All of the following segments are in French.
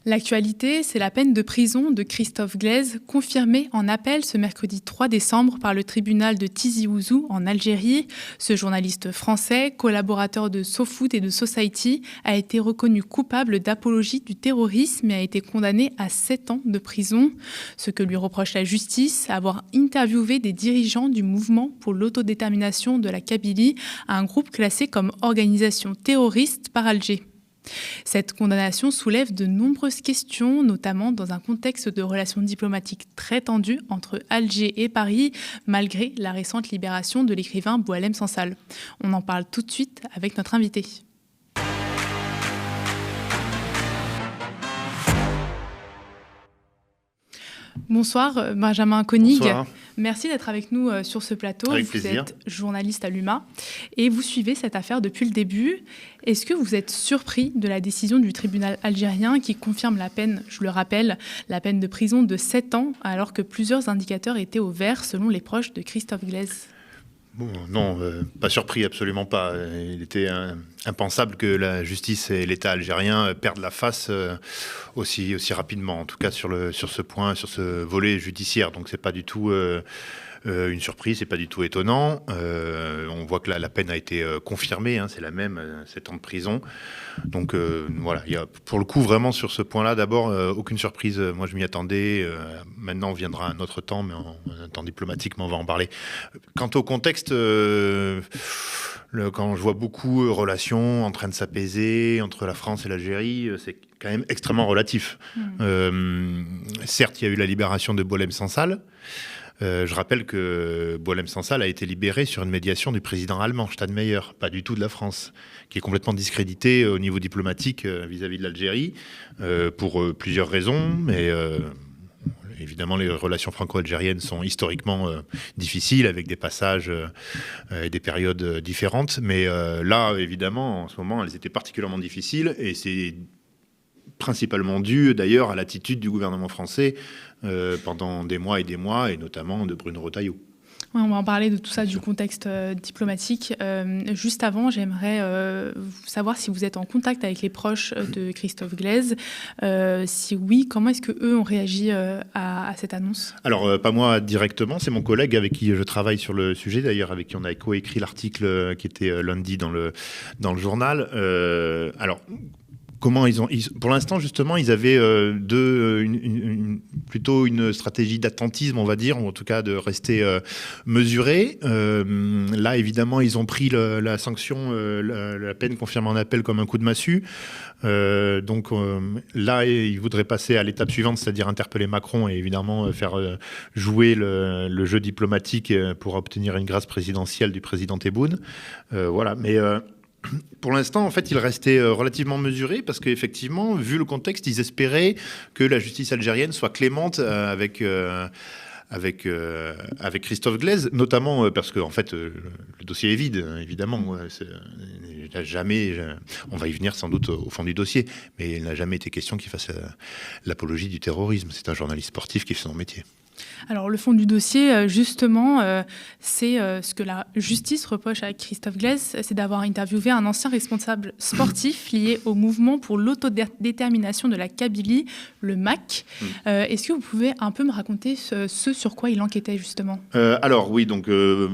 L'actualité, c'est la peine de prison de Christophe Glaise, confirmée en appel ce mercredi 3 décembre par le tribunal de Tizi Ouzou en Algérie. Ce journaliste français, collaborateur de SoFoot et de Society, a été reconnu coupable d'apologie du terrorisme et a été condamné à 7 ans de prison. Ce que lui reproche la justice, avoir interviewé des dirigeants du mouvement pour l'autodétermination de la Kabylie, un groupe classé comme organisation terroriste par Alger. Cette condamnation soulève de nombreuses questions, notamment dans un contexte de relations diplomatiques très tendues entre Alger et Paris, malgré la récente libération de l'écrivain Boualem Sansal. On en parle tout de suite avec notre invité. Bonsoir Benjamin Koenig. Bonsoir. Merci d'être avec nous sur ce plateau. Avec vous plaisir. êtes journaliste à l'UMA et vous suivez cette affaire depuis le début. Est-ce que vous êtes surpris de la décision du tribunal algérien qui confirme la peine, je le rappelle, la peine de prison de 7 ans alors que plusieurs indicateurs étaient au vert selon les proches de Christophe Glaise? Bon, non, pas surpris, absolument pas. Il était impensable que la justice et l'État algérien perdent la face aussi rapidement, en tout cas sur ce point, sur ce volet judiciaire. Donc c'est pas du tout une surprise, c'est pas du tout étonnant. On voit que la peine a été confirmée, hein, c'est la même, 7 ans de prison. Donc voilà, il y a pour le coup vraiment sur ce point-là, d'abord, aucune surprise. Moi je m'y attendais. Maintenant viendra un autre temps, mais un temps diplomatique, mais on va en parler. Quant au contexte, quand je vois beaucoup relations en train de s'apaiser entre la France et l'Algérie, c'est quand même extrêmement relatif. Certes, il y a eu la libération de Boualem Sansal. Je rappelle que Boualem Sansal a été libéré sur une médiation du président allemand, Steinmeier, pas du tout de la France, qui est complètement discrédité au niveau diplomatique vis-à-vis de l'Algérie, pour plusieurs raisons, mais évidemment les relations franco-algériennes sont historiquement difficiles, avec des passages et des périodes différentes, mais là, évidemment, en ce moment, elles étaient particulièrement difficiles, et c'est principalement dû d'ailleurs à l'attitude du gouvernement français pendant des mois, et notamment de Bruno Retailleau. Ouais, on va en parler de tout ça, du contexte diplomatique. Juste avant, j'aimerais savoir si vous êtes en contact avec les proches de Christophe Glaise. Si oui, comment est-ce qu'eux ont réagi à cette annonce? Alors, pas moi directement, c'est mon collègue avec qui je travaille sur le sujet, d'ailleurs, avec qui on a coécrit l'article qui était lundi dans le journal. Alors, comment pour l'instant, justement, ils avaient plutôt une stratégie d'attentisme, on va dire, ou en tout cas de rester mesurés. Là, évidemment, ils ont pris la sanction, la peine confirmée en appel comme un coup de massue. Donc là, ils voudraient passer à l'étape suivante, c'est-à-dire interpeller Macron et évidemment faire jouer le jeu diplomatique pour obtenir une grâce présidentielle du président Tebboune. Voilà, mais pour l'instant, en fait, ils restaient relativement mesurés parce qu'effectivement, vu le contexte, ils espéraient que la justice algérienne soit clémente avec Christophe Glaise, notamment parce que en fait, le dossier est vide, évidemment. On va y venir sans doute au fond du dossier, mais il n'a jamais été question qu'il fasse l'apologie du terrorisme. C'est un journaliste sportif qui fait son métier. Alors, le fond du dossier, justement, c'est ce que la justice reproche à Christophe Glaise, c'est d'avoir interviewé un ancien responsable sportif lié au mouvement pour l'autodétermination de la Kabylie, le MAC. Est-ce que vous pouvez un peu me raconter ce sur quoi il enquêtait, justement? Alors, oui, donc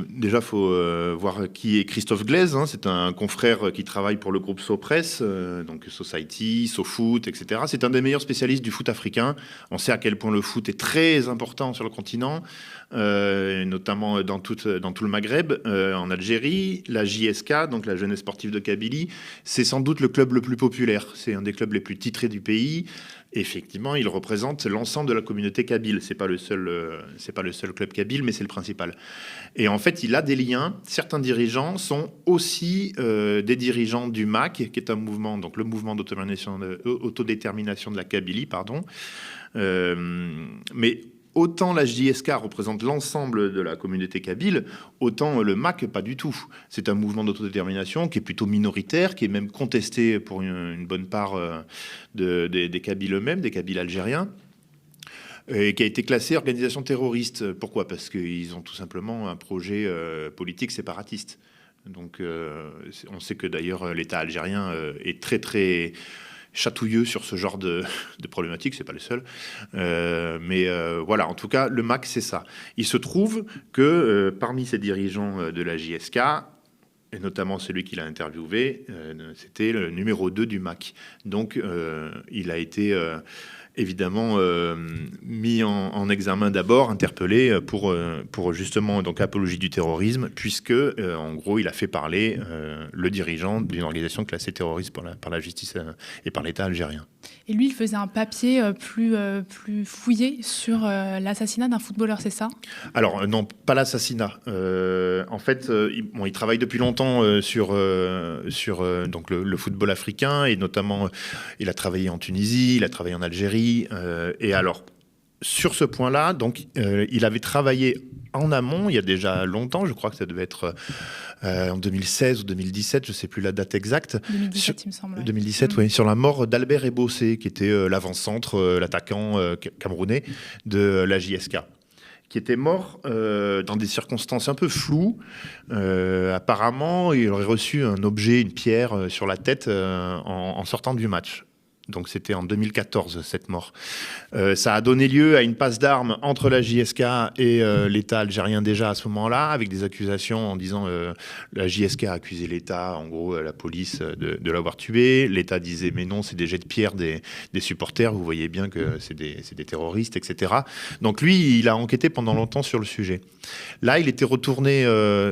déjà, il faut voir qui est Christophe Glaise. Hein. C'est un confrère qui travaille pour le groupe SoPress, donc Society, SoFoot, etc. C'est un des meilleurs spécialistes du foot africain. On sait à quel point le foot est très important sur le continent, notamment dans tout le Maghreb, en Algérie. La JSK, donc la Jeunesse Sportive de Kabylie, c'est sans doute le club le plus populaire. C'est un des clubs les plus titrés du pays. Effectivement, il représente l'ensemble de la communauté kabyle. C'est pas le seul club kabyle, mais c'est le principal. Et en fait, il a des liens. Certains dirigeants sont aussi des dirigeants du MAC, qui est un mouvement, donc le mouvement d'autodétermination de la Kabylie, pardon. Mais autant la JSK représente l'ensemble de la communauté kabyle, autant le MAC, pas du tout. C'est un mouvement d'autodétermination qui est plutôt minoritaire, qui est même contesté pour une bonne part des Kabyles eux-mêmes, des Kabyles algériens, et qui a été classé organisation terroriste. Pourquoi? Parce qu'ils ont tout simplement un projet politique séparatiste. Donc on sait que d'ailleurs l'État algérien est très chatouilleux sur ce genre de problématiques, c'est pas le seul. Mais voilà, en tout cas, le MAC, c'est ça. Il se trouve que parmi ces dirigeants de la JSK, et notamment celui qu'il a interviewé, c'était le numéro 2 du MAC. Donc, il a été évidemment mis en examen d'abord, interpellé pour justement donc apologie du terrorisme, puisque en gros il a fait parler le dirigeant d'une organisation classée terroriste par la justice et par l'État algérien. Et lui, il faisait un papier plus fouillé sur l'assassinat d'un footballeur, c'est ça ? Alors non, pas l'assassinat. En fait, il travaille depuis longtemps sur donc le football africain, et notamment il a travaillé en Tunisie, il a travaillé en Algérie. Et alors, sur ce point-là, donc, il avait travaillé en amont, il y a déjà longtemps, je crois que ça devait être en 2016 ou 2017, je ne sais plus la date exacte. 2017, il me semble. 2017, oui, sur la mort d'Albert Ebossé, qui était l'avant-centre, l'attaquant camerounais de la JSK, qui était mort dans des circonstances un peu floues. Apparemment, il aurait reçu un objet, une pierre sur la tête en sortant du match. Donc c'était en 2014, cette mort. Ça a donné lieu à une passe d'armes entre la JSK et l'État algérien déjà à ce moment-là, avec des accusations en disant la JSK a accusé l'État, en gros la police, de l'avoir tué. L'État disait mais non, c'est des jets de pierre des supporters, vous voyez bien que c'est des terroristes, etc. Donc lui, il a enquêté pendant longtemps sur le sujet. Là, il était retourné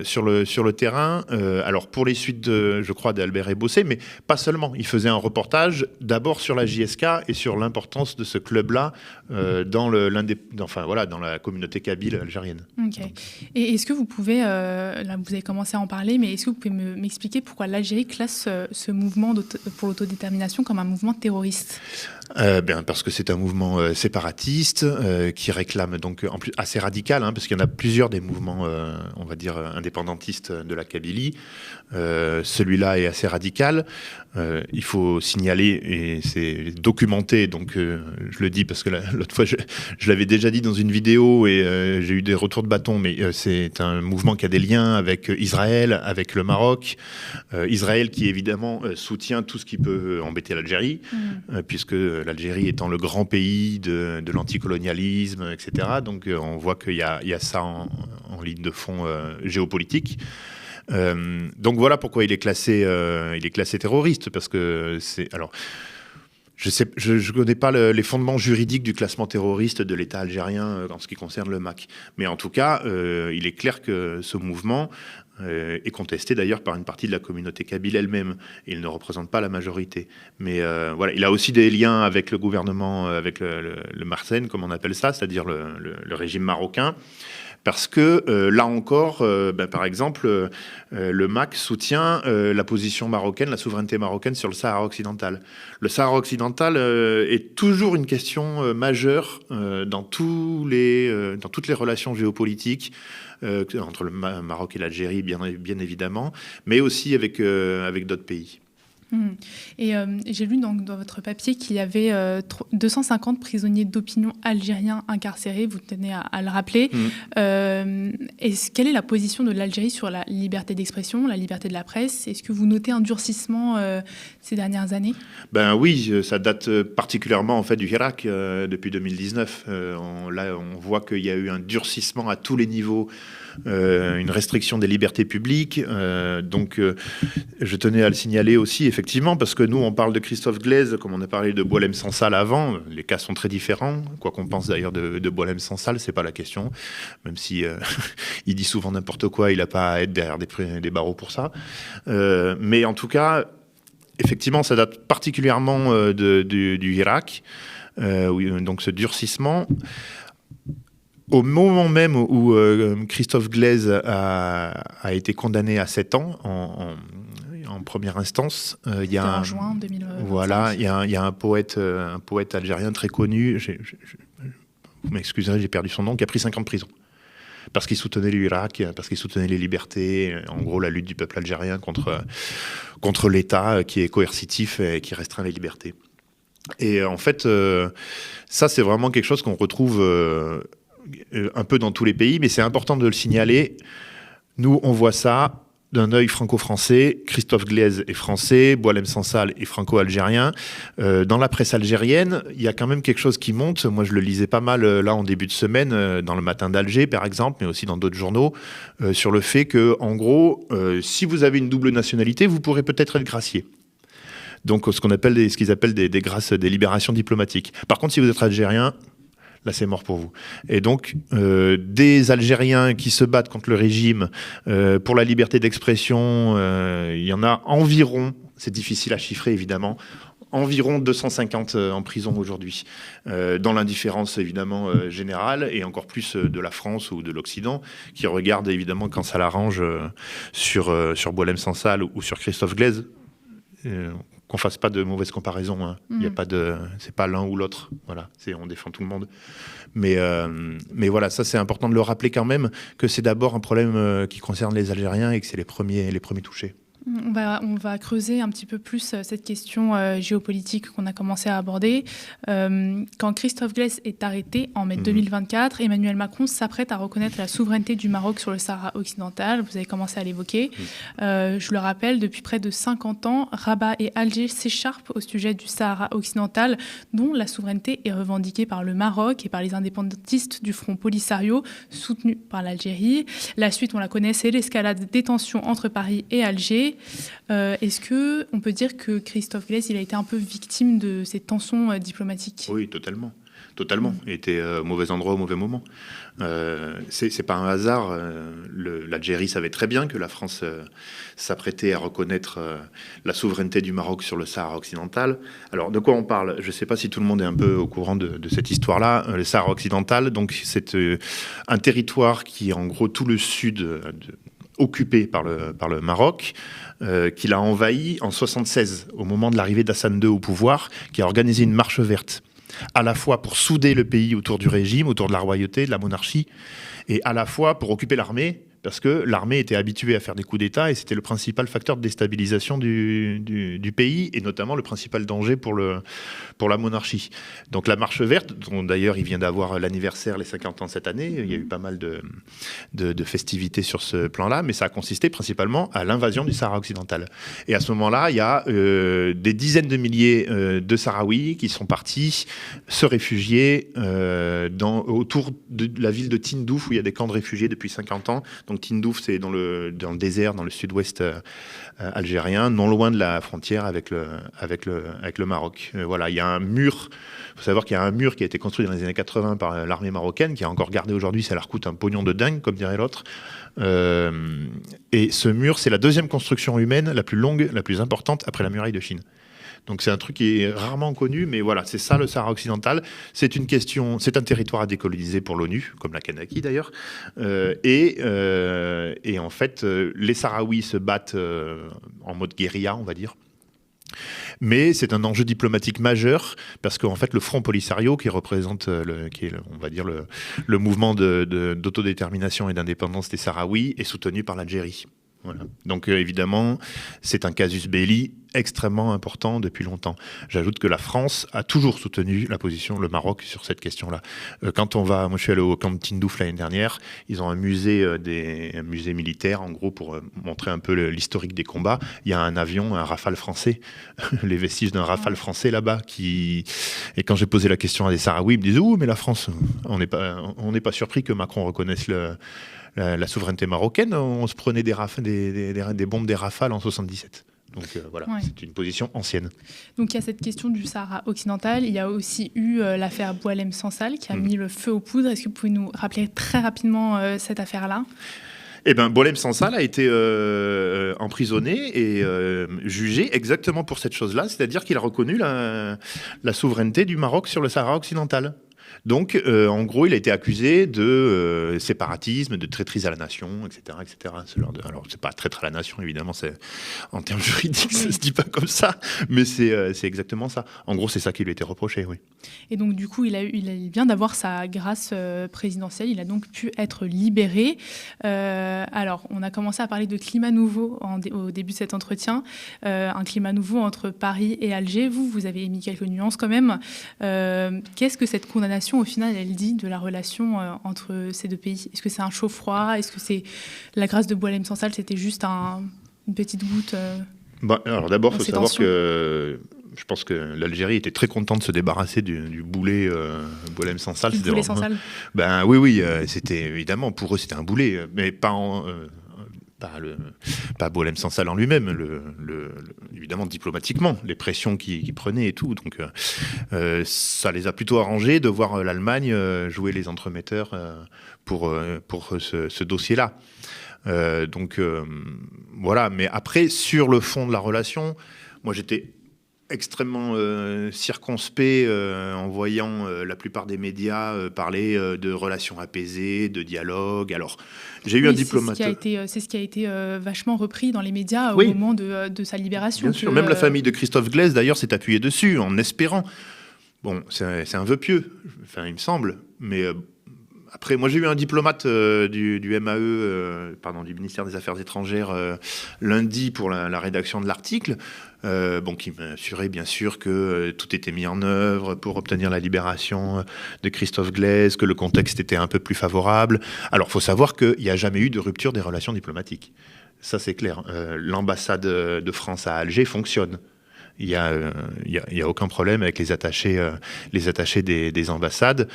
sur le terrain, alors pour les suites, je crois, d'Albert Ebossé, mais pas seulement. Il faisait un reportage d'abord sur la JSK et sur l'importance de ce club-là dans la communauté kabyle algérienne. Ok. Et est-ce que vous pouvez, là vous avez commencé à en parler, mais est-ce que vous pouvez m'expliquer pourquoi l'Algérie classe ce mouvement pour l'autodétermination comme un mouvement terroriste ? Parce que c'est un mouvement séparatiste qui réclame donc en plus assez radical, parce qu'il y en a plusieurs des mouvements, on va dire indépendantistes de la Kabylie. Celui-là est assez radical. Il faut signaler, et c'est documenté, donc je le dis parce que l'autre fois je l'avais déjà dit dans une vidéo et j'ai eu des retours de bâton, mais c'est un mouvement qui a des liens avec Israël, avec le Maroc. Israël qui évidemment soutient tout ce qui peut embêter l'Algérie, puisque l'Algérie étant le grand pays de l'anticolonialisme, etc. Donc on voit qu'il y a ça en ligne de fond géopolitique. Donc voilà pourquoi il est classé terroriste, parce que c'est... Alors, je connais pas les fondements juridiques du classement terroriste de l'État algérien en ce qui concerne le MAC. Mais en tout cas, il est clair que ce mouvement est contesté d'ailleurs par une partie de la communauté kabyle elle-même. Il ne représente pas la majorité. Mais voilà, il a aussi des liens avec le gouvernement, avec le Marsen, comme on appelle ça, c'est-à-dire le régime marocain. Parce que là encore, par exemple, le MAC soutient la position marocaine, la souveraineté marocaine sur le Sahara occidental. Le Sahara occidental est toujours une question majeure dans toutes les relations géopolitiques entre le Maroc et l'Algérie, bien évidemment, mais aussi avec d'autres pays. Et j'ai lu dans votre papier qu'il y avait 250 prisonniers d'opinion algériens incarcérés, vous tenez à le rappeler. Quelle est la position de l'Algérie sur la liberté d'expression, la liberté de la presse ? Est-ce que vous notez un durcissement ces dernières années ? Oui, ça date particulièrement en fait du Hirak depuis 2019. On voit qu'il y a eu un durcissement à tous les niveaux. Une restriction des libertés publiques. Donc, je tenais à le signaler aussi, effectivement, parce que nous, on parle de Christophe Glaise, comme on a parlé de Boualem Sansal avant. Les cas sont très différents. Quoi qu'on pense d'ailleurs de Boualem Sansal, c'est pas la question. Même si il dit souvent n'importe quoi, il n'a pas à être derrière des barreaux pour ça. Mais en tout cas, effectivement, ça date particulièrement du Irak. Donc, ce durcissement. Au moment même où Christophe Glaise a été condamné à 7 ans en première instance, il y a en juin 2025. Voilà, il y a un poète algérien très connu, vous m'excuserez, j'ai perdu son nom, qui a pris 5 ans de prison. Parce qu'il soutenait l'Irak, parce qu'il soutenait les libertés, en gros la lutte du peuple algérien contre l'État qui est coercitif et qui restreint les libertés. Et en fait, ça c'est vraiment quelque chose qu'on retrouve un peu dans tous les pays, mais c'est important de le signaler. Nous, on voit ça d'un œil franco-français. Christophe Glaise est français, Boualem Sansal est franco-algérien. Dans la presse algérienne, il y a quand même quelque chose qui monte. Moi, je le lisais pas mal là en début de semaine, dans le Matin d'Alger, par exemple, mais aussi dans d'autres journaux, sur le fait que, en gros, si vous avez une double nationalité, vous pourrez peut-être être gracié. Donc, ce qu'ils appellent des grâces, des libérations diplomatiques. Par contre, si vous êtes algérien, là, c'est mort pour vous. Et donc, des Algériens qui se battent contre le régime pour la liberté d'expression, il y en a environ, c'est difficile à chiffrer évidemment, environ 250 en prison aujourd'hui, dans l'indifférence évidemment générale, et encore plus de la France ou de l'Occident, qui regarde évidemment quand ça l'arrange sur Boualem Sansal ou sur Christophe Glaise. Qu'on fasse pas de mauvaises comparaisons. Hein. Il y a pas c'est pas l'un ou l'autre. Voilà, on défend tout le monde. Mais voilà, ça c'est important de le rappeler quand même que c'est d'abord un problème qui concerne les Algériens et que c'est les premiers touchés. On va creuser un petit peu plus cette question géopolitique qu'on a commencé à aborder. Quand Christophe Glaise est arrêté en mai 2024, Emmanuel Macron s'apprête à reconnaître la souveraineté du Maroc sur le Sahara occidental. Vous avez commencé à l'évoquer. Je le rappelle, depuis près de 50 ans, Rabat et Alger s'écharpent au sujet du Sahara occidental, dont la souveraineté est revendiquée par le Maroc et par les indépendantistes du Front Polisario, soutenus par l'Algérie. La suite, on la connaît, c'est l'escalade des tensions entre Paris et Alger. Est-ce qu'on peut dire que Christophe Glaise il a été un peu victime de ces tensions diplomatiques ? Oui, totalement. Il était au mauvais endroit au mauvais moment. C'est pas un hasard. L'Algérie savait très bien que la France s'apprêtait à reconnaître la souveraineté du Maroc sur le Sahara occidental. Alors, de quoi on parle ? Je ne sais pas si tout le monde est un peu au courant de cette histoire-là. Le Sahara occidental, donc, c'est un territoire qui est en gros tout le sud occupé par le Maroc, qu'il a envahi en 1976, au moment de l'arrivée d'Hassan II au pouvoir, qui a organisé une marche verte, à la fois pour souder le pays autour du régime, autour de la royauté, de la monarchie, et à la fois pour occuper l'armée, parce que l'armée était habituée à faire des coups d'État et c'était le principal facteur de déstabilisation du pays et notamment le principal danger pour la monarchie. Donc la marche verte, dont d'ailleurs il vient d'avoir l'anniversaire, les 50 ans cette année, il y a eu pas mal de festivités sur ce plan-là, mais ça a consisté principalement à l'invasion du Sahara occidental. Et à ce moment-là, il y a des dizaines de milliers de Sahraouis qui sont partis se réfugier autour de la ville de Tindouf, où il y a des camps de réfugiés depuis 50 ans. Donc Tindouf, c'est dans le désert, dans le sud-ouest algérien, non loin de la frontière avec le Maroc. Voilà, il y a un mur. Il faut savoir qu'il y a un mur qui a été construit dans les années 80 par l'armée marocaine, qui est encore gardé aujourd'hui. Ça leur coûte un pognon de dingue, comme dirait l'autre. Et ce mur, c'est la deuxième construction humaine la plus longue, la plus importante après la muraille de Chine. Donc c'est un truc qui est rarement connu, mais voilà, c'est ça le Sahara occidental. C'est un territoire à décoloniser pour l'ONU, comme la Kanaki d'ailleurs. Et en fait, les Sahraouis se battent en mode guérilla, on va dire. Mais c'est un enjeu diplomatique majeur parce qu'en fait le Front Polisario qui représente on va dire le mouvement d'autodétermination et d'indépendance des Sahraouis est soutenu par l'Algérie. Voilà. Donc évidemment, c'est un casus belli extrêmement important depuis longtemps. J'ajoute que la France a toujours soutenu la position, le Maroc, sur cette question-là. Moi je suis allé au camp de Tindouf l'année dernière, ils ont un musée militaire, en gros, pour montrer un peu l'historique des combats. Il y a un avion, un Rafale français, les vestiges d'un Rafale français là-bas. Et quand j'ai posé la question à des Sahraouis, ils me disent « Oh, mais la France, on n'est pas surpris que Macron reconnaisse la souveraineté marocaine, on se prenait des bombes des Rafales en 77. Donc voilà, ouais. C'est une position ancienne. Donc il y a cette question du Sahara occidental. Il y a aussi eu l'affaire Boualem Sansal qui a mis le feu aux poudres. Est-ce que vous pouvez nous rappeler très rapidement cette affaire-là ? Eh bien, Boualem Sansal a été emprisonné et jugé exactement pour cette chose-là, c'est-à-dire qu'il a reconnu la souveraineté du Maroc sur le Sahara occidental. Donc, en gros, il a été accusé de séparatisme, de traîtrise à la nation, etc., etc. Alors, c'est pas traître à la nation, évidemment, en termes juridiques, ça se dit pas comme ça, mais c'est exactement ça. En gros, c'est ça qui lui a été reproché, oui. Et donc, du coup, il vient d'avoir sa grâce présidentielle. Il a donc pu être libéré. Alors, on a commencé à parler de climat nouveau au début de cet entretien. Un climat nouveau entre Paris et Alger. Vous avez émis quelques nuances quand même. Qu'est-ce que cette condamnation condamnation, au final, elle dit de la relation entre ces deux pays? Est-ce que c'est un chaud-froid? Est-ce que c'est la grâce de Boualem Sansal, c'était juste une petite goutte Alors d'abord, il faut savoir tensions. que je pense que l'Algérie était très contente de se débarrasser du boulet Boualem Sansal. Du boulet Sansal. Oui, c'était évidemment, pour eux, c'était un boulet, mais pas Boualem Sansal en lui-même, évidemment diplomatiquement, les pressions qu'il prenait et tout. Donc ça les a plutôt arrangés de voir l'Allemagne jouer les entremetteurs pour ce dossier-là. Voilà, mais après, sur le fond de la relation, moi j'étais extrêmement circonspect en voyant la plupart des médias parler de relations apaisées, de dialogue. Alors, j'ai eu un diplomate... C'est ce qui a été vachement repris dans les médias Oui. au moment de sa libération. Bien sûr, même la famille de Christophe Glaise, d'ailleurs, s'est appuyée dessus, en espérant... Bon, c'est un vœu pieux, enfin, il me semble, mais... Après, moi, j'ai eu un diplomate du MAE, du ministère des Affaires étrangères, lundi pour la rédaction de l'article, qui m'assurait bien sûr que tout était mis en œuvre pour obtenir la libération de Christophe Glaise, que le contexte était un peu plus favorable. Alors, il faut savoir qu'il n'y a jamais eu de rupture des relations diplomatiques. Ça, c'est clair. L'ambassade de France à Alger fonctionne. Il y a aucun problème avec les attachés des ambassades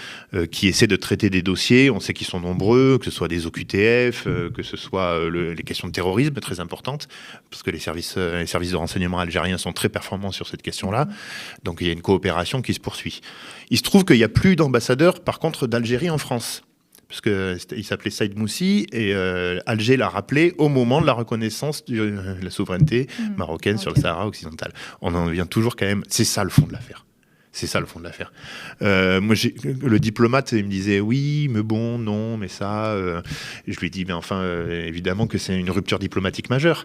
qui essaient de traiter des dossiers. On sait qu'ils sont nombreux, que ce soit des OQTF, que ce soit les questions de terrorisme, très importantes, parce que les services de renseignement algériens sont très performants sur cette question-là. Donc il y a une coopération qui se poursuit. Il se trouve qu'il n'y a plus d'ambassadeur, par contre, d'Algérie en France. Parce qu'il s'appelait Saïd Moussi, et Alger l'a rappelé au moment de la reconnaissance de la souveraineté marocaine sur le Sahara occidental. On en vient toujours quand même... C'est ça le fond de l'affaire. C'est ça le fond de l'affaire. Moi, le diplomate, il me disait oui, mais bon, non, mais ça. Je lui ai dit, mais enfin, évidemment que c'est une rupture diplomatique majeure.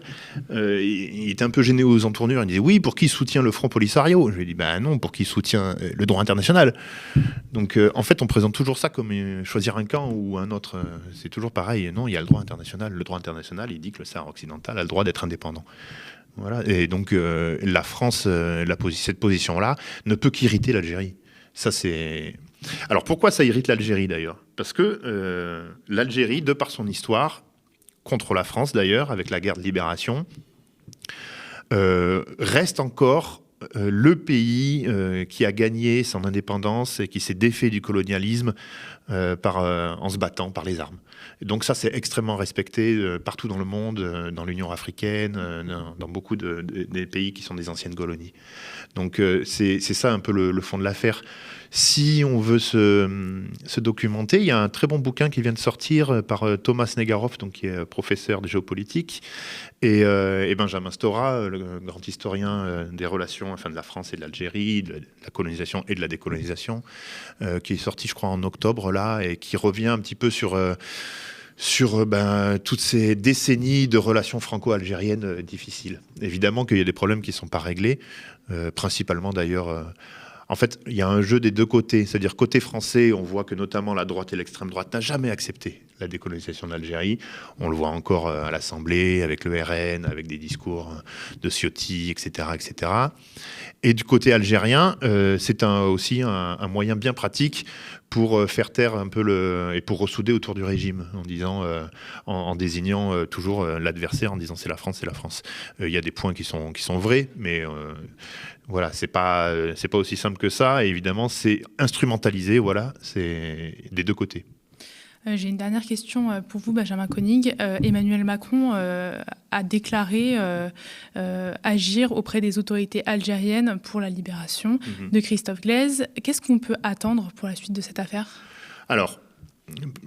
Il était un peu gêné aux entournures. Il me disait oui, pour qui soutient le Front Polisario? Je lui ai dit, ben non, pour qui soutient le droit international. Donc, en fait, on présente toujours ça comme choisir un camp ou un autre. C'est toujours pareil. Non, il y a le droit international. Le droit international, il dit que le Sahara occidental a le droit d'être indépendant. Voilà. Et donc, la France, cette position-là, ne peut qu'irriter l'Algérie. Ça, c'est... Alors, pourquoi ça irrite l'Algérie, d'ailleurs? Parce que l'Algérie, de par son histoire, contre la France, d'ailleurs, avec la guerre de libération, reste encore le pays qui a gagné son indépendance et qui s'est défait du colonialisme en se battant par les armes. Et donc ça, c'est extrêmement respecté partout dans le monde, dans l'Union africaine, dans beaucoup des pays qui sont des anciennes colonies. Donc c'est ça un peu le fond de l'affaire. Si on veut se documenter, il y a un très bon bouquin qui vient de sortir par Thomas Negaroff, donc, qui est professeur de géopolitique, et Benjamin Stora, le grand historien des relations de la France et de l'Algérie, de la colonisation et de la décolonisation, qui est sorti, je crois, en octobre, là, et qui revient un petit peu sur toutes ces décennies de relations franco-algériennes difficiles. Évidemment qu'il y a des problèmes qui ne sont pas réglés, principalement d'ailleurs... En fait, il y a un jeu des deux côtés. C'est-à-dire, côté français, on voit que notamment la droite et l'extrême droite n'a jamais accepté la décolonisation de l'Algérie. On le voit encore à l'Assemblée, avec le RN, avec des discours de Ciotti, etc., etc. Et du côté algérien, c'est aussi un moyen bien pratique pour faire taire un peu et pour ressouder autour du régime, en disant, en désignant toujours l'adversaire, en disant c'est la France, c'est la France. Il y a des points qui sont vrais, mais voilà, c'est pas aussi simple que ça. Et évidemment, c'est instrumentalisé. Voilà, c'est des deux côtés. J'ai une dernière question pour vous, Benjamin Koenig. Emmanuel Macron a déclaré agir auprès des autorités algériennes pour la libération de Christophe Glaise. Qu'est-ce qu'on peut attendre pour la suite de cette affaire? Alors,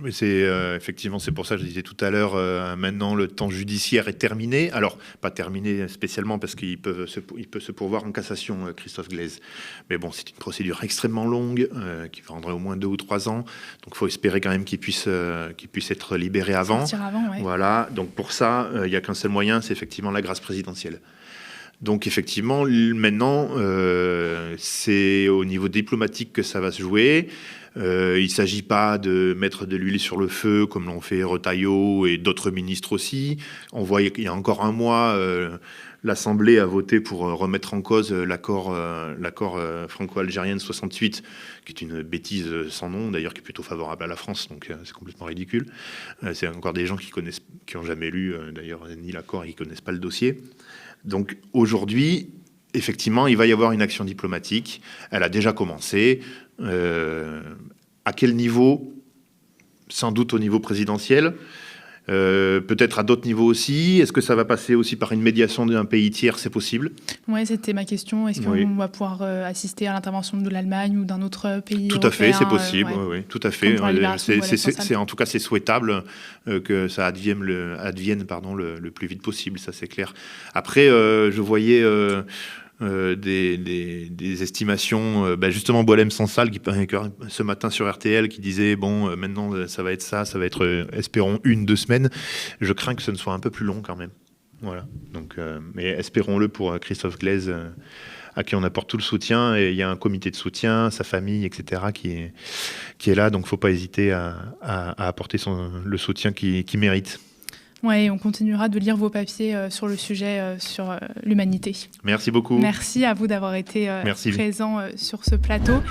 effectivement, c'est pour ça que je disais tout à l'heure, maintenant le temps judiciaire est terminé. Alors, pas terminé spécialement parce qu'il peut se pourvoir en cassation, Christophe Glaise. Mais bon, c'est une procédure extrêmement longue qui prendrait au moins 2 ou 3 ans. Donc, il faut espérer quand même qu'il puisse être libéré avant. Sortir avant, ouais. Voilà. Donc, pour ça, il n'y a qu'un seul moyen, c'est effectivement la grâce présidentielle. Donc effectivement, maintenant, c'est au niveau diplomatique que ça va se jouer. Il ne s'agit pas de mettre de l'huile sur le feu comme l'ont fait Retailleau et d'autres ministres aussi. On voit qu'il y a encore un mois, l'Assemblée a voté pour remettre en cause l'accord franco-algérien de 68, qui est une bêtise sans nom, d'ailleurs, qui est plutôt favorable à la France, donc c'est complètement ridicule. C'est encore des gens qui n'ont jamais lu, d'ailleurs, ni l'accord et qui ne connaissent pas le dossier. Donc aujourd'hui, effectivement, il va y avoir une action diplomatique. Elle a déjà commencé. À quel niveau ? Sans doute au niveau présidentiel. Peut-être à d'autres niveaux aussi. Est-ce que ça va passer aussi par une médiation d'un pays tiers? C'est possible? Oui, c'était ma question. Est-ce qu'on va pouvoir assister à l'intervention de l'Allemagne ou d'un autre pays Tout européen? à fait, c'est possible. Oui, tout à fait. En tout cas, c'est souhaitable que ça advienne le plus vite possible, ça c'est clair. Après, je voyais... des estimations, justement Boualem Sansal qui ce matin sur RTL qui disait maintenant ça va être espérons 1-2 semaines. Je crains que ce ne soit un peu plus long quand même. Voilà. Donc, mais espérons-le pour Christophe Glaise, à qui on apporte tout le soutien, et il y a un comité de soutien, sa famille, etc. qui est là, donc faut pas hésiter à apporter le soutien qu'il mérite. Oui, on continuera de lire vos papiers sur le sujet, sur l'humanité. Merci beaucoup. Merci à vous d'avoir été présent sur ce plateau.